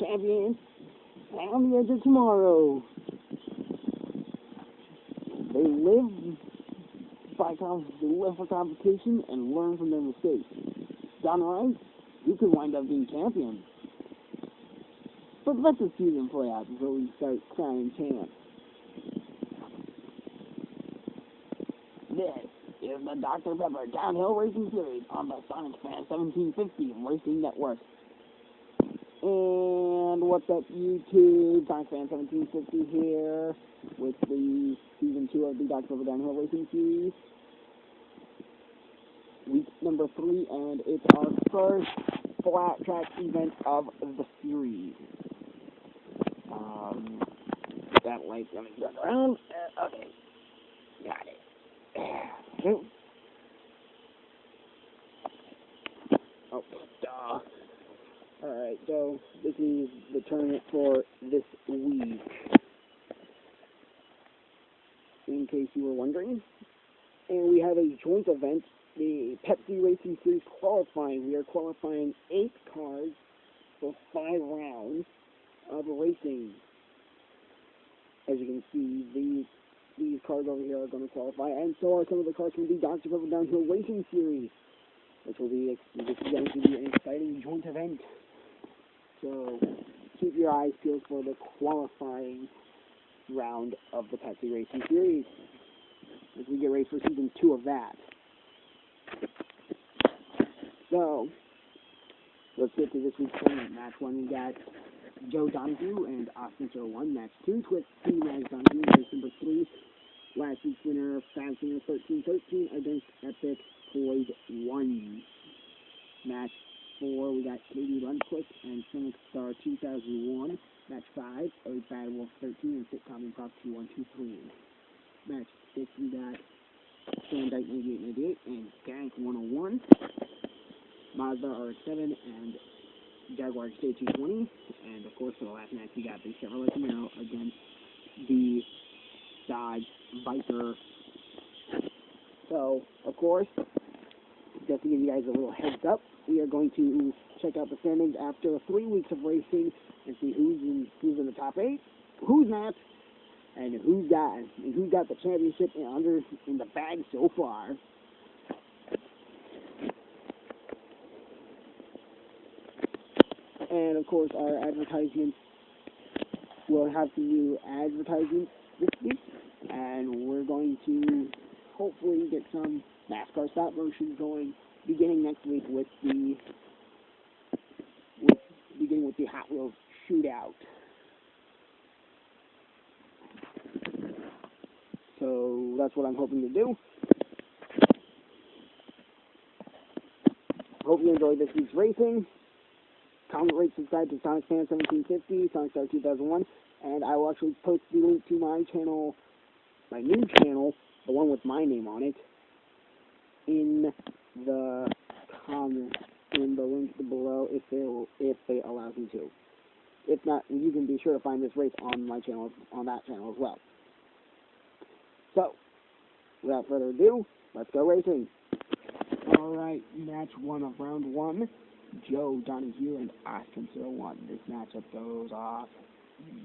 champions on the edge of tomorrow. They live for competition and learn from their mistakes. Done right, you could wind up being champion. But let the season play out before we start crowning champs. This is the Dr. Pepper Downhill Racing Series on the Sonic Fan 1750 Racing Network. And what's up, YouTube? Sonic Fan 1750 here with the Season 2 of the Dr. Pepper Downhill Racing Series. Week number 3, and it's our first flat track event of the series. That light's gonna turn around. Okay, got it. Oh, duh. Alright, so this is the tournament for this week. In case you were wondering. And we have a joint event, the Pepsi Racing Series qualifying. We are qualifying 8 cars for 5 rounds of racing. As you can see, these cars over here are going to qualify, and so are some of the cars from the Dr. Pepper Downhill Racing Series, which will be going to be an exciting joint event. So keep your eyes peeled for the qualifying round of the Pepsi Racing Series as we get ready for Season 2 of that. So let's get to this week's tournament. Match 1, we got Joe Donahue and Austin 01. Match 2, Twist T. Mags Donahue, race number 3. Last week's winner, Fab Singer 1313 against Epic Floyd 1. Match 4, we got Katie Lundquist and Phoenix Star 2001. Match 5, Bad Wolf 13 and Sitcom Improv 2123. Match 6, we got Stan Dyke 9898 and Gank 101. Mazda RX-7 and Jaguar XJ220. And of course, for the last match, we got the Chevrolet Camaro against the Dodge Viper. So, of course, just to give you guys a little heads up, we are going to check out the standings after 3 weeks of racing and see who's in the top 8, who's not, and who's got the championship in the bag so far. And of course, our advertisements, will have some new advertisements this week, and we're going to hopefully get some NASCAR stop motions going beginning next week with the Hot Wheels shootout. So that's what I'm hoping to do. Hope you enjoyed this week's racing. Comment, rate, subscribe to Sonic Fan 1750, Sonic Star 2001, and I will actually post the link to my channel, my new channel, the one with my name on it, in the comments, in the link below, if they allow me to. If not, you can be sure to find this race on my channel, on that channel as well. So, without further ado, let's go racing. Alright, match 1 of round 1. Joe Donahue and Austin 01. This matchup goes off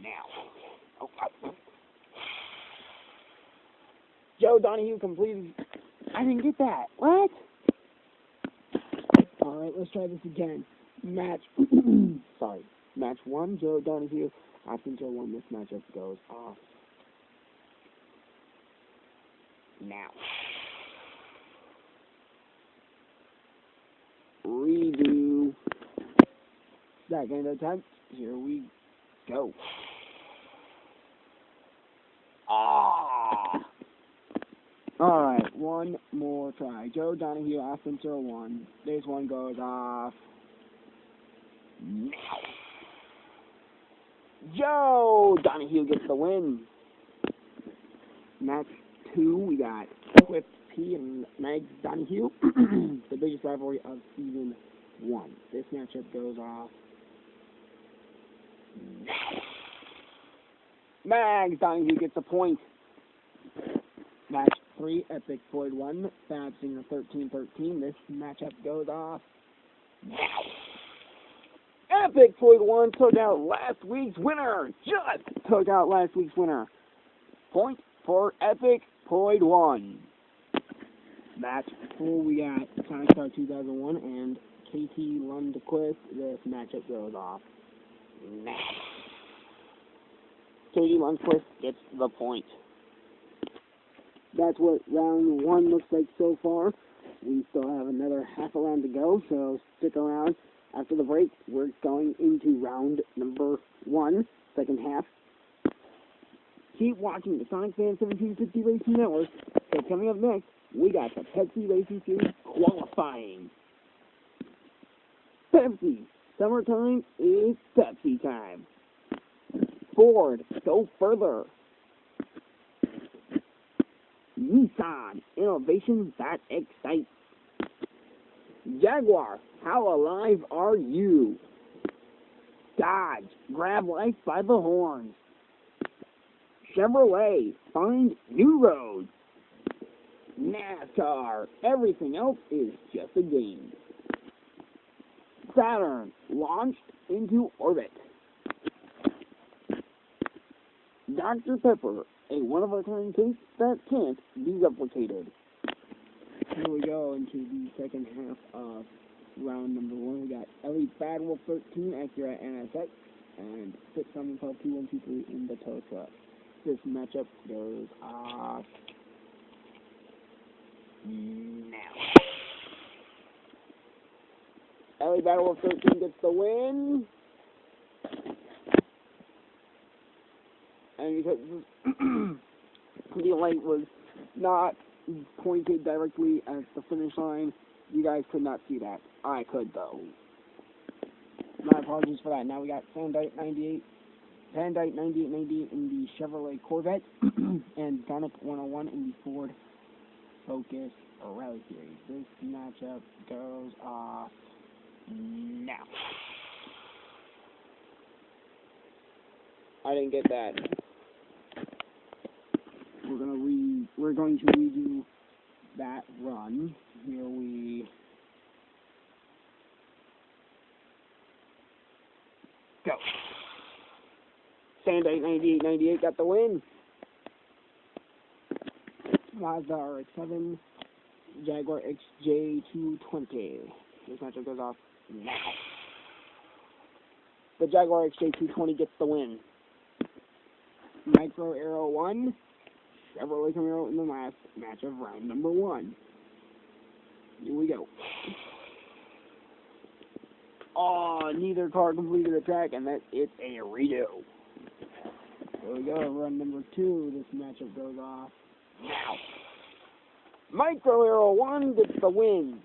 now. Oh. Joe Donahue completed. I didn't get that. What? Alright, let's try this again. Match 1, Joe Donahue, Austin 01. This matchup goes off now. Redo. Second attempt. Here we go. Alright, one more try. Joe Donahue, Austin 01. This one goes off now. Joe Donahue gets the win. Match 2, we got Twist P and Mags Donahue, the biggest rivalry of Season 1. This matchup goes off now. Mags Donahue gets a point. Match 3, Epic Floyd 1, Fab Singer 1313. This matchup goes off now. Epic Floyd 1 took out last week's winner. Just took out last week's winner. Point for Epic Floyd 1. Match 4, we got Sonic Star 2001 and KT Lundquist. This matchup goes off. KT Lundquist gets the point. That's what round 1 looks like so far. We still have another half a round to go, so stick around. After the break, we're going into round number 1, second half. Keep watching the Sonic Fan 1750 Racing Network. So coming up next, we got the Pepsi Racing Series qualifying. Pepsi. Summertime is Pepsi time. Ford. Go further. Nissan. Innovation that excites. Jaguar. How alive are you? Dodge. Grab life by the horns. Chevrolet. Find new roads. NASCAR. Everything else is just a game. Saturn. Launched into orbit. Dr. Pepper. A one-of-a-kind taste that can't be replicated. Here we go into the second half of round number 1. We got Ellie Badwolf 13, Acura NSX, and 612-2123 in the tow truck. This matchup goes off now. Ellie Badwolf 13 gets the win. And because the light was not pointed directly at the finish line, you guys could not see that. I could, though. My apologies for that. Now we got Sandite 9890 in the Chevrolet Corvette, and Sonic 101 in the Ford Focus Rally Series. This matchup goes off now. I didn't get that. We're going to redo that run. Here we go. Sandite 9898 got the win. Mazda RX-7, Jaguar XJ220. This matchup goes off now. The Jaguar XJ220 gets the win. Micro Aero 1, Chevrolet Camaro in the last match of round number 1. Here we go. Oh, neither car completed the track, and it's a redo. Here we go, run number 2. This matchup goes off now. Micro Aero 1 gets the win.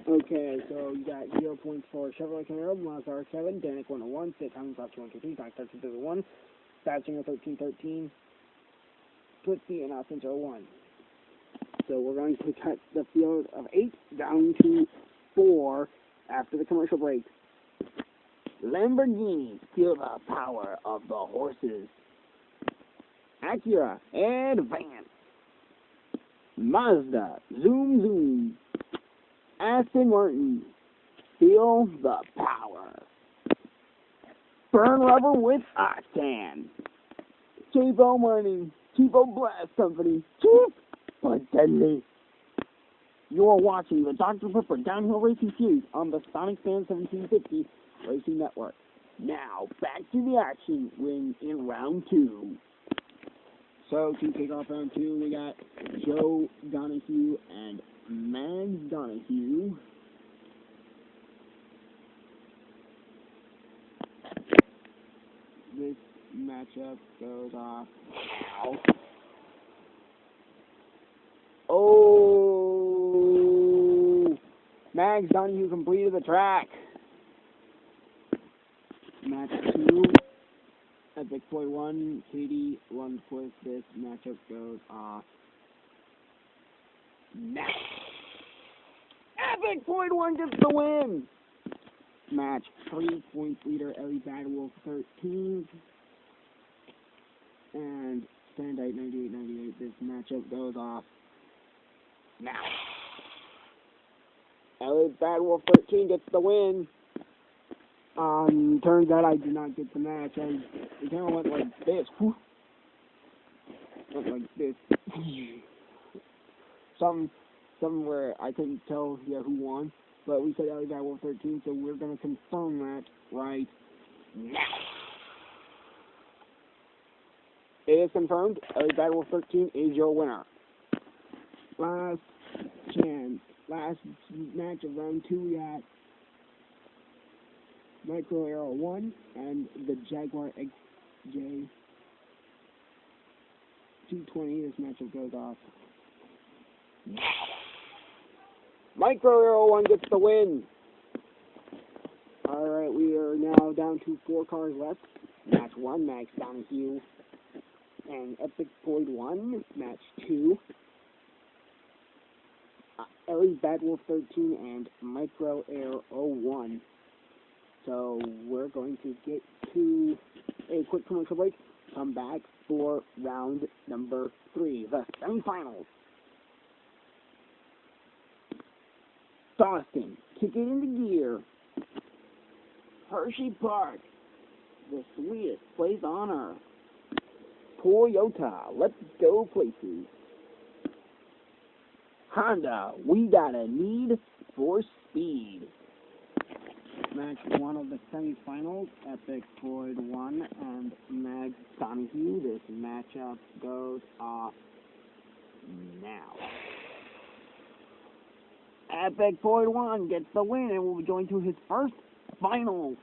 Okay, so you got 0 points for Chevrolet Camaro, Mazda RX-7, Danik 101, Sid Cummings off 223, Sonic 1331, Badsinger 1313, Tootsie, and Austin 01. So we're going to cut the field of 8 down to 4 after the commercial break. Lamborghini, feel the power of the horses. Acura, advance. Mazda, zoom zoom. Aston Martin, feel the power. Burn rubber with octane. Cheapo Mining, Cheapo Blast Company, cheap but deadly. You're watching the Dr. Pepper Downhill Racing Series on the Sonic Fan 1750 Racing Network. Now, back to the action in round 2. So, to kick off round 2, we got Joe Donahue and Mags Donahue. This matchup goes off now. Oh! Mags Donahue completed the track. Match 2. Epic Floyd 1, KT Lundquist. This matchup goes off now. Epic Floyd 1 gets the win. Match 3, points leader Ellie Badwolf 13 and Sandite 9898. This matchup goes off now. Ellie Badwolf 13 gets the win. Turns out I did not get the match. It kind of went like this. Whew. Went like this. Something where I couldn't tell who won. But we said Ellie Bad Wolf 13, so we're going to confirm that right now. It is confirmed. Ellie Bad Wolf 13 is your winner. Last chance. Last match of round 2, we got Micro Arrow 1 and the Jaguar XJ 220. This matchup goes off. Micro Arrow 1 gets the win. Alright, we are now down to 4 cars left. Match 1, Max Donahue and Epic Void 1. Match 2, Ellie Bad Wolf 13 and Micro Arrow 1. So we're going to get to a quick commercial break. Come back for round number 3, the semifinals. Boston, kick it into gear. Hershey Park, the sweetest place on earth. Toyota, let's go places. Honda, we got a need for speed. Match 1 of the semifinals, Epic Void 1 and Max Donahue. This matchup goes off now. Epic Void 1 gets the win and will be going to his first final.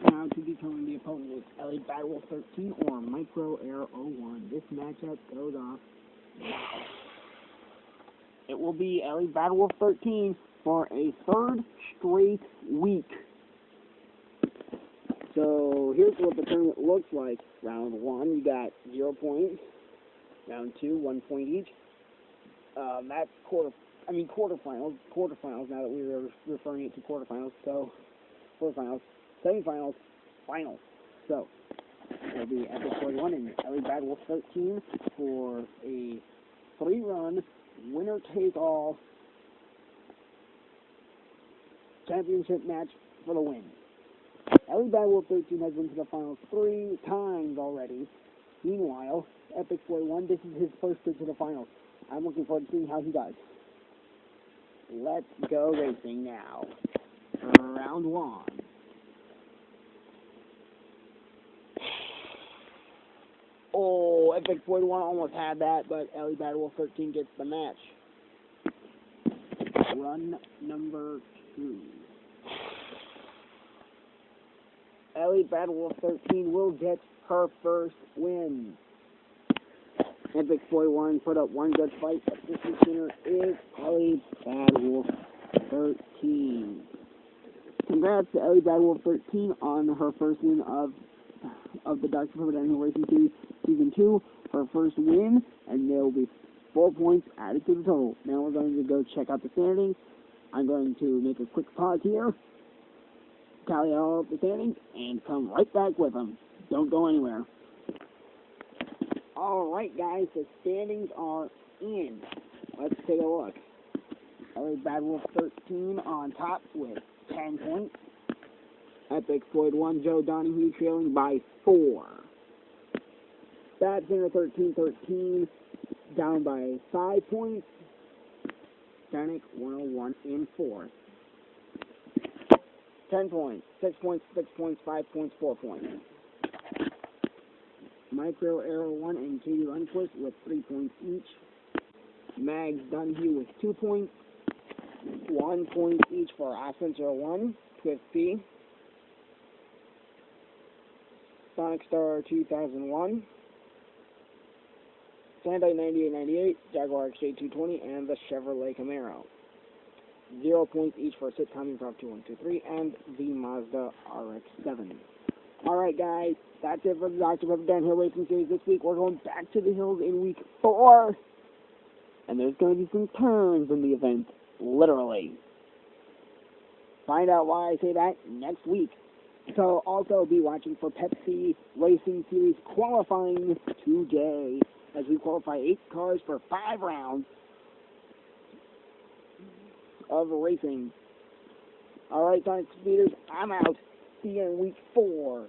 Now to determine the opponent is Ellie Bad Wolf 13 or Micro Arrow 01. This matchup goes off now. It will be Ellie Bad Wolf 13 for a 3rd straight week. So here's what the tournament looks like. Round 1, you got 0 points. Round 2, 1 point each. That's quarterfinals. Quarterfinals, now that we were referring it to quarterfinals. So, quarterfinals, semifinals, finals. So, it'll be Epic Void 1 and Ellie Bad Wolf 13 for a 3-run, winner-take-all championship match for the win. Ellie Bad Wolf 13 has been to the finals 3 times already. Meanwhile, Epic Void 1, this is his first trip to the finals. I'm looking forward to seeing how he does. Let's go racing now. Round 1. Oh, Epic Void 1 almost had that, but Ellie Bad Wolf 13 gets the match. Run number 2. Ellie Bad Wolf 13 will get her first win. Epic Void 1 put up one good fight, but this week's winner is Ellie Bad Wolf 13. Congrats to Ellie Bad Wolf 13 on her first win of the Dr. Pepper Downhill Racing Series Season 2. Her first win, and there will be 4 points added to the total. Now we're going to go check out the standings. I'm going to make a quick pause here, tally all of the standings, and come right back with them. Don't go anywhere. Alright guys, the standings are in. Let's take a look. Ellie Bad Wolf 13 on top with 10 points. Epic Void 1, Joe Donahue trailing by 4. Bad Singer 13 down by 5 points. Danik 101 in 4th. 10 points, 6 points, 6 points, 5 points, 4 points. Micro Arrow 1 and Katie Lundquist with 3 points each. Mags Donahue with 2 points. 1 point each for Ascent 01, Twist P. Sonic Star 2001. Sandite 9898, Jaguar XJ 220, and the Chevrolet Camaro. 0 points each for Sitcom Improv 2123 and the Mazda RX-7. Alright guys, that's it for the Dr. Pepper Downhill Racing Series this week. We're going back to the hills in week 4. And there's going to be some turns in the event, literally. Find out why I say that next week. So also be watching for Pepsi Racing Series qualifying today, as we qualify 8 cars for 5 rounds of racing. All right, Sonic Speeders, I'm out. See you in week 4.